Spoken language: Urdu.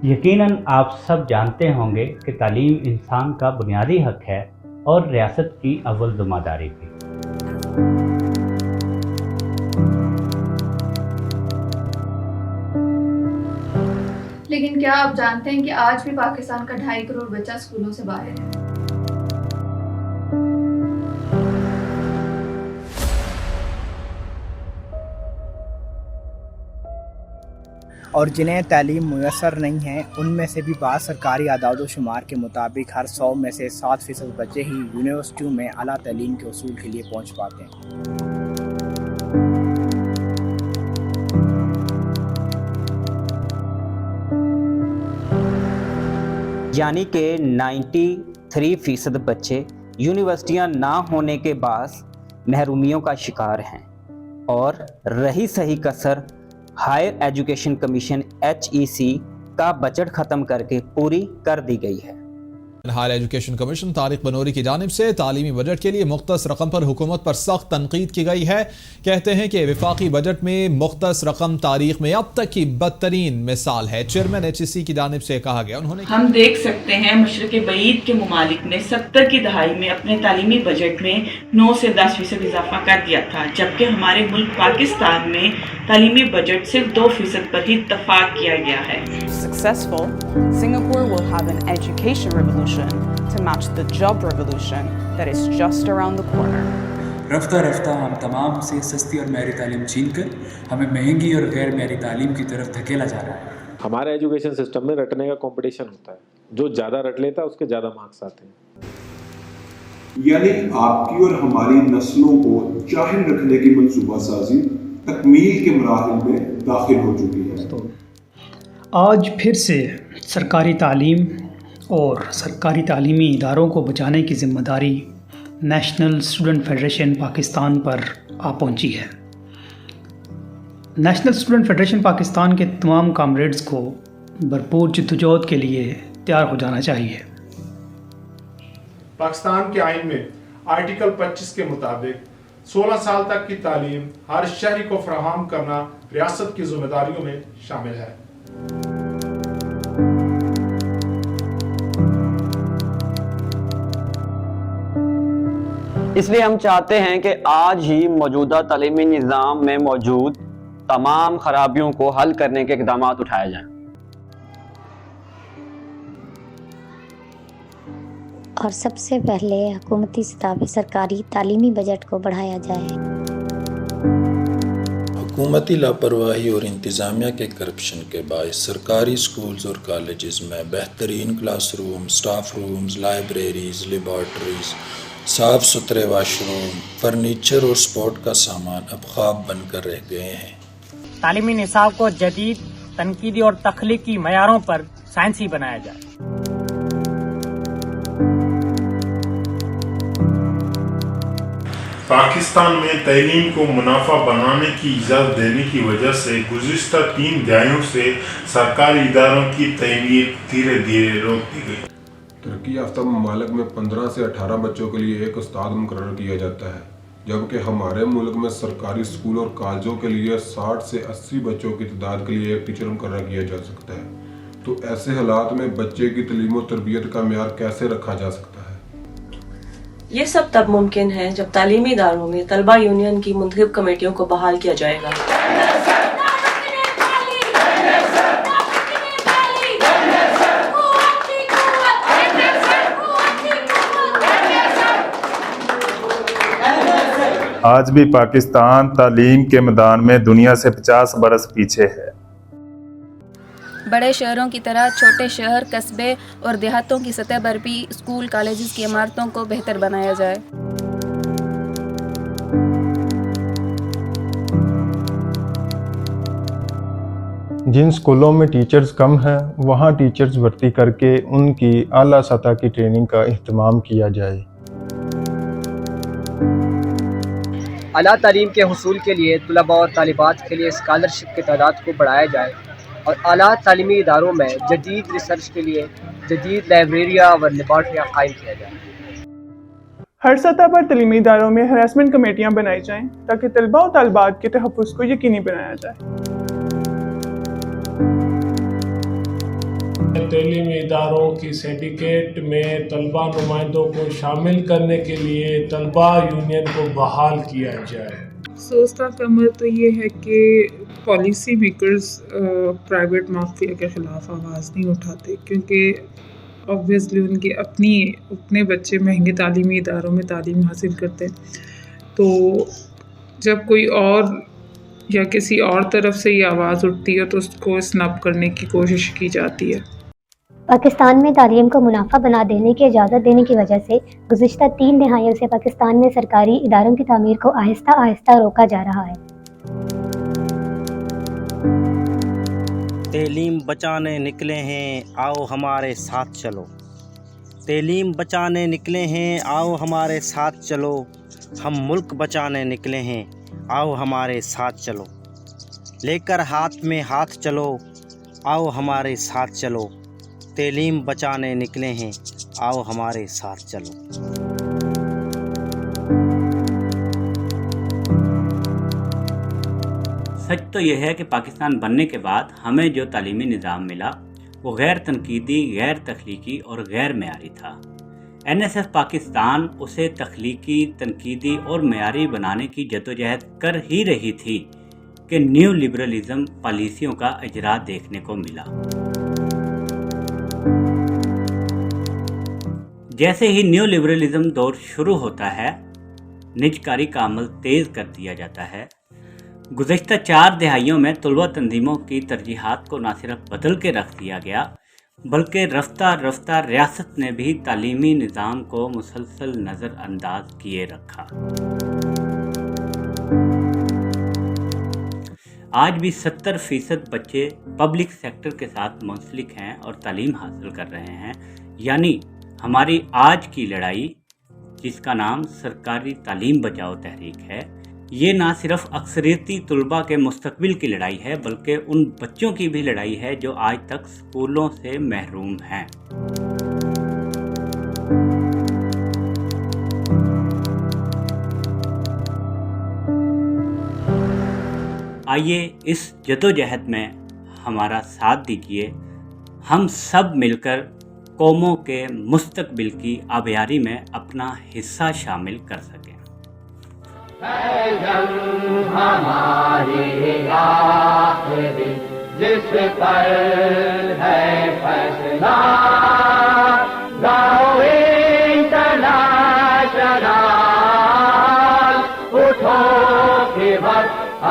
یقیناً آپ سب جانتے ہوں گے کہ تعلیم انسان کا بنیادی حق ہے اور ریاست کی اول ذمہ داری بھی۔ لیکن کیا آپ جانتے ہیں کہ آج بھی پاکستان کا 2.5 کروڑ بچہ اسکولوں سے باہر ہے؟ اور جنہیں تعلیم میسر نہیں ہے ان میں سے بھی بعض سرکاری اعداد و شمار کے مطابق ہر 100 میں سے 7% بچے ہی یونیورسٹیوں میں اعلیٰ تعلیم کے حصول کے لیے پہنچ پاتے ہیں۔ یعنی کہ 93% بچے یونیورسٹیاں نہ ہونے کے باعث محرومیوں کا شکار ہیں، اور رہی صحیح کسر ہائر ایجوکیشن کمیشن HEC کا بجٹ ختم کر کے پوری کر دی گئی ہے۔ Higher education commission Tariq Banuri کی جانب سے تعلیمی بجٹ کے لیے مختص رقم پر حکومت پر سخت تنقید کی گئی ہے۔ کہتے ہیں کہ وفاقی بجٹ میں مختص رقم تاریخ میں اب تک کی بدترین مثال ہے۔ چیئرمین HEC کی جانب سے کہا گیا، ہم دیکھ سکتے ہیں مشرق بعید کے ممالک نے 70 کی دہائی میں اپنے تعلیمی بجٹ میں 9 سے 10% اضافہ کر دیا تھا، جبکہ ہمارے ملک پاکستان میں تعلیمی بجٹ صرف 2% پر ہی اتفاق کیا گیا ہے۔ Successful, Singapore will have an education revolution to match the job revolution that is just around the corner. رفتہ رفتہ ہم تمام سے سستی اور معیاری تعلیم چھین کر ہمیں مہنگی اور غیر معیاری تعلیم کی طرف دھکیلا جا رہا ہے۔ ہمارے ایجوکیشن سسٹم میں رٹنے کا کمپٹیشن ہوتا ہے، جو زیادہ رٹ لیتا ہے اس کے زیادہ مارکس آتے ہیں۔ یعنی آپ کی اور ہماری نسلوں کو جاہل رکھنے کی منصوبہ سازی تکمیل کے مراحل میں داخل ہو چکی ہے۔ آج پھر سے سرکاری تعلیم اور سرکاری تعلیمی اداروں کو بچانے کی ذمہ داری نیشنل اسٹوڈنٹ فیڈریشن پاکستان پر آ پہنچی ہے۔ نیشنل اسٹوڈنٹ فیڈریشن پاکستان کے تمام کامریڈز کو بھرپور جدوجہد کے لیے تیار ہو جانا چاہیے۔ پاکستان کے آئین میں آرٹیکل 25 کے مطابق 16 سال تک کی تعلیم ہر شہری کو فراہم کرنا ریاست کی ذمہ داریوں میں شامل ہے۔ اس لیے ہم چاہتے ہیں کہ آج ہی موجودہ تعلیمی نظام میں موجود تمام خرابیوں کو حل کرنے کے اقدامات اٹھائے جائیں، اور سب سے پہلے حکومتی سطح پہ سرکاری تعلیمی بجٹ کو بڑھایا جائے۔ حکومتی لاپرواہی اور انتظامیہ کے کرپشن کے باعث سرکاری سکولز اور کالجز میں بہترین class room, staff rooms, libraries, laboratories, صاف ستھرے واش روم، فرنیچر اور سپورٹ کا سامان اب خواب بن کر رہ گئے ہیں۔ تعلیمی نصاب کو جدید، تنقیدی اور تخلیقی معیاروں پر سائنسی بنایا جائے۔ پاکستان میں تعلیم کو منافع بنانے کی اجازت دینے کی وجہ سے گزشتہ 3 دہائیوں سے سرکاری اداروں کی تعمیر دھیرے دھیرے روک دی گئی۔ ترقی یافتہ ممالک میں 15 سے 18 بچوں کے لیے ایک استاد مقرر کیا جاتا ہے، جبکہ ہمارے ملک میں سرکاری اسکول اور کالجوں کے لیے 60 سے 80 بچوں کی تعداد کے لیے ایک ٹیچر مقرر کیا جا سکتا ہے۔ تو ایسے حالات میں بچے کی تعلیم و تربیت کا معیار کیسے رکھا جا سکتا ہے؟ یہ سب تب ممکن ہے جب تعلیمی اداروں میں طلبہ یونین کی منتخب کمیٹیوں کو بحال کیا جائے گا۔ آج بھی پاکستان تعلیم کے میدان میں دنیا سے 50 برس پیچھے ہے۔ بڑے شہروں کی طرح چھوٹے شہر، قصبے اور دیہاتوں کی سطح پر بھی اسکول کالجز کی عمارتوں کو بہتر بنایا جائے۔ جن اسکولوں میں ٹیچرز کم ہیں وہاں ٹیچرز بھرتی کر کے ان کی اعلیٰ سطح کی ٹریننگ کا اہتمام کیا جائے۔ اعلیٰ تعلیم کے حصول کے لیے طلباء اور طالبات کے لیے اسکالرشپ کی تعداد کو بڑھایا جائے اور اعلیٰ تعلیمی اداروں میں جدید ریسرچ کے لیے جدید لائبریریاں اور لیبارٹریاں قائم کیا جائے۔ ہر سطح پر تعلیمی اداروں میں ہراسمنٹ کمیٹیاں بنائی جائیں تاکہ طلباء و طالبات کے تحفظ کو یقینی بنایا جائے۔ تعلیمی اداروں کی سینڈیکیٹ میں طلبہ نمائندوں کو شامل کرنے کے لیے طلبہ یونین کو بحال کیا جائے۔ سوچتا کا عمل تو یہ ہے کہ پالیسی میکرز پرائیویٹ مافیا کے خلاف آواز نہیں اٹھاتے، کیونکہ آبویسلی ان کے اپنے بچے مہنگے تعلیمی اداروں میں تعلیم حاصل کرتے ہیں، تو جب کوئی اور یا کسی اور طرف سے یہ آواز اٹھتی ہے تو اس کو اسنپ کرنے کی کوشش کی جاتی ہے۔ پاکستان میں تعلیم کو منافع بنا دینے کی اجازت دینے کی وجہ سے گزشتہ 3 دہائیوں سے پاکستان میں سرکاری اداروں کی تعمیر کو آہستہ آہستہ روکا جا رہا ہے۔ تعلیم بچانے نکلے ہیں آؤ ہمارے ساتھ چلو، تعلیم بچانے نکلے ہیں آؤ ہمارے ساتھ چلو، ہم ملک بچانے نکلے ہیں آؤ ہمارے ساتھ چلو، لے کر ہاتھ میں ہاتھ چلو آؤ ہمارے ساتھ چلو، تعلیم بچانے نکلے ہیں آؤ ہمارے ساتھ چلو۔ سچ تو یہ ہے کہ پاکستان بننے کے بعد ہمیں جو تعلیمی نظام ملا وہ غیر تنقیدی، غیر تخلیقی اور غیر معیاری تھا۔ NSF پاکستان اسے تخلیقی، تنقیدی اور معیاری بنانے کی جدوجہد کر ہی رہی تھی کہ نیو لبرلزم پالیسیوں کا اجرا دیکھنے کو ملا۔ جیسے ہی نیو لبرلزم دور شروع ہوتا ہے، نجکاری کا عمل تیز کر دیا جاتا ہے۔ گزشتہ 4 دہائیوں میں طلبہ تنظیموں کی ترجیحات کو نہ صرف بدل کے رکھ دیا گیا بلکہ رفتہ رفتہ ریاست نے بھی تعلیمی نظام کو مسلسل نظر انداز کیے رکھا۔ آج بھی 70% بچے پبلک سیکٹر کے ساتھ منسلک ہیں اور تعلیم حاصل کر رہے ہیں، یعنی ہماری آج کی لڑائی جس کا نام سرکاری تعلیم بچاؤ تحریک ہے، یہ نہ صرف اکثریتی طلباء کے مستقبل کی لڑائی ہے بلکہ ان بچوں کی بھی لڑائی ہے جو آج تک اسکولوں سے محروم ہیں۔ آئیے اس جدوجہد میں ہمارا ساتھ دیجیے، ہم سب مل کر قوموں کے مستقبل کی آبیاری میں اپنا حصہ شامل کر سکیں۔ ہماری آخری جس پر ہے فیصلہ، گاؤں انٹرنیشنل اٹھو کہ وقت